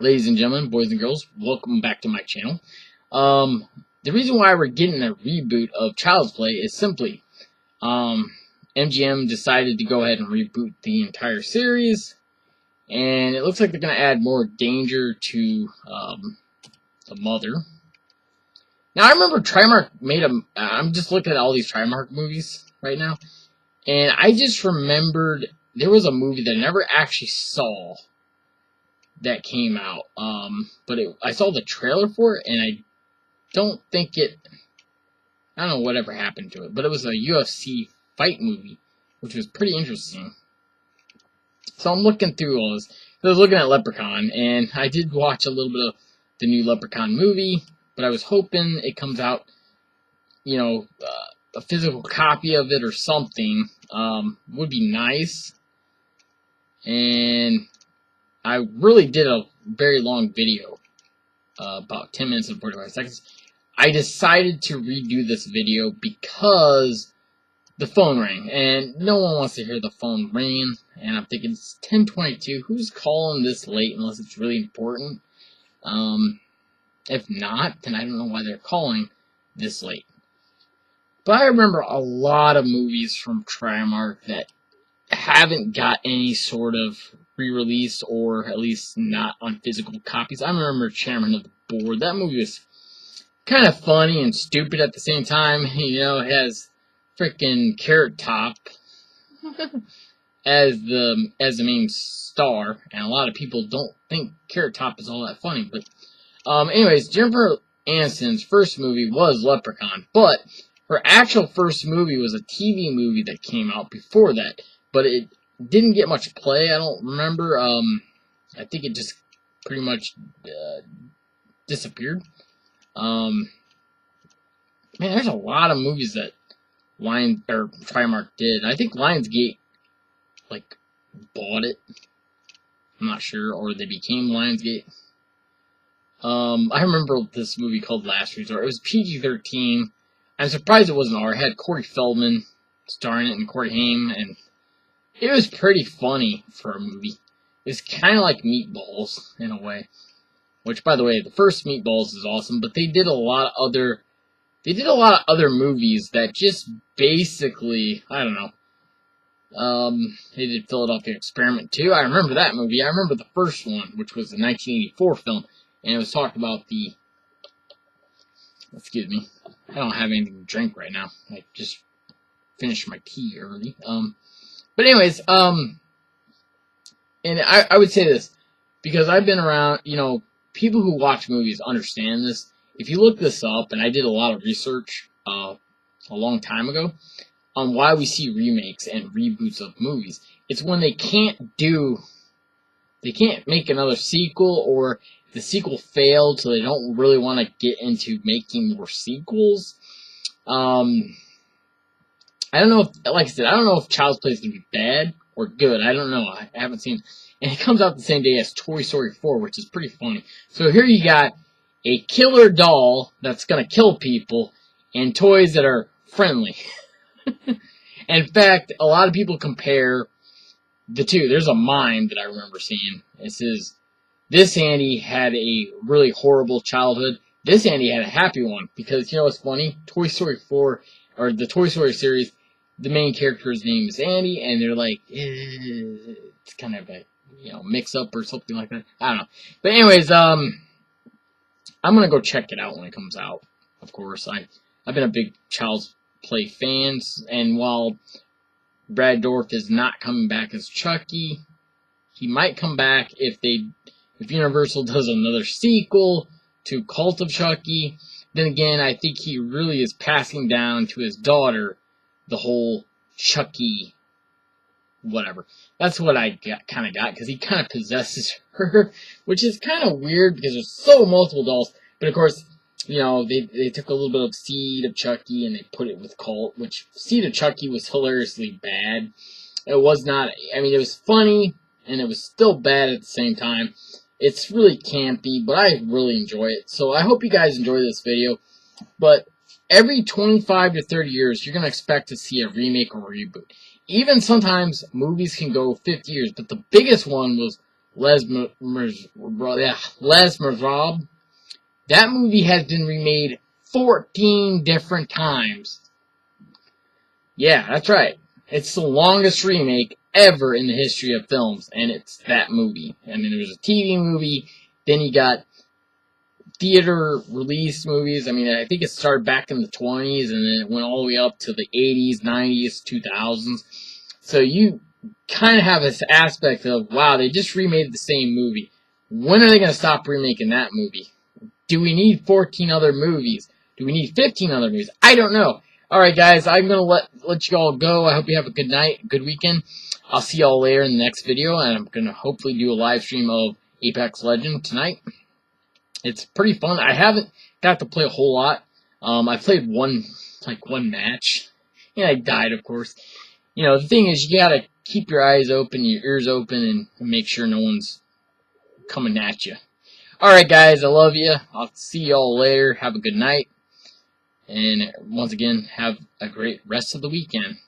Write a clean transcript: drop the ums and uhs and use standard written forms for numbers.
Ladies and gentlemen, boys and girls, welcome back to my channel. The reason why we're getting a reboot of Child's Play is simply, MGM decided to go ahead and reboot the entire series, and it looks like they're going to add more danger to, the mother. Now, I remember Trimark made I'm just looking at all these Trimark movies right now, and I just remembered there was a movie that I never actually saw that came out, but I saw the trailer for it, and I don't know whatever happened to it, but it was a UFC fight movie, which was pretty interesting. So I'm looking through all this. I was looking at Leprechaun, and I did watch a little bit of the new Leprechaun movie, but I was hoping it comes out, a physical copy of it or something, would be nice. And I really did a very long video, about 10 minutes and 45 seconds. I decided to redo this video because the phone rang, and no one wants to hear the phone ringing, and I'm thinking, it's 10:22, who's calling this late unless it's really important? If not, then I don't know why they're calling this late. But I remember a lot of movies from Trimark that haven't got any sort of re-release, or at least not on physical copies. I remember Chairman of the Board. That movie was kind of funny and stupid at the same time. It has freaking Carrot Top as the main star, and a lot of people don't think Carrot Top is all that funny. But anyways, Jennifer Aniston's first movie was Leprechaun, but her actual first movie was a TV movie that came out before that, but it didn't get much play. I don't remember. I think it just pretty much disappeared. Man, there's a lot of movies that Trimark did. I think Lionsgate bought it. I'm not sure, or they became Lionsgate. I remember this movie called Last Resort. It was PG-13. I'm surprised it wasn't R. It had Corey Feldman starring it and Corey Haim, and it was pretty funny for a movie. It's kind of like Meatballs in a way. Which, by the way, the first Meatballs is awesome, but they did a lot of other movies that just basically, I don't know. They did Philadelphia Experiment 2. I remember that movie. I remember the first one, which was a 1984 film, and it was talking about the... Excuse me. I don't have anything to drink right now. I just finished my tea early. But anyways, and I would say this, because I've been around, people who watch movies understand this. If you look this up, and I did a lot of research a long time ago on why we see remakes and reboots of movies, it's when they can't make another sequel, or the sequel failed, so they don't really want to get into making more sequels. I don't know if, like I said, I don't know if Child's Play is going to be bad or good. I don't know. I haven't seen it. And it comes out the same day as Toy Story 4, which is pretty funny. So here you got a killer doll that's going to kill people, and toys that are friendly. In fact, a lot of people compare the two. There's a mime that I remember seeing. It says, this Andy had a really horrible childhood. This Andy had a happy one. Because, what's funny? Toy Story 4, or the Toy Story series, the main character's name is Andy, and they're like, it's kind of a, mix-up or something like that. I don't know. But anyways, I'm going to go check it out when it comes out, of course. I've been a big Child's Play fan, and while Brad Dourif is not coming back as Chucky, he might come back if Universal does another sequel to Cult of Chucky. Then again, I think he really is passing down to his daughter the whole Chucky whatever. That's what I kind of got, because he kind of possesses her, which is kind of weird because there's so multiple dolls. But of course, they took a little bit of Seed of Chucky and they put it with Cult, which Seed of Chucky was hilariously bad. It was not, it was funny, and it was still bad at the same time. It's really campy, but I really enjoy it. So I hope you guys enjoy this video. But every 25 to 30 years, you're going to expect to see a remake or a reboot. Even sometimes movies can go 50 years, but the biggest one was Les Miserables. That movie has been remade 14 different times. Yeah, that's right. It's the longest remake ever in the history of films, and it's that movie. I mean, there was a TV movie, then you got theater release movies. I mean, I think it started back in the 20s, and then it went all the way up to the 80s, 90s, 2000s. So you kind of have this aspect of, wow, they just remade the same movie. When are they going to stop remaking that movie? Do we need 14 other movies? Do we need 15 other movies? I don't know. Alright, guys, I'm going to let you all go. I hope you have a good night, good weekend. I'll see y'all later in the next video, and I'm going to hopefully do a live stream of Apex Legends tonight. It's pretty fun. I haven't got to play a whole lot. I played one match. And I died, of course. You know, the thing is, you gotta keep your eyes open, your ears open, and make sure no one's coming at you. Alright, guys, I love you. I'll see y'all later. Have a good night. And once again, have a great rest of the weekend.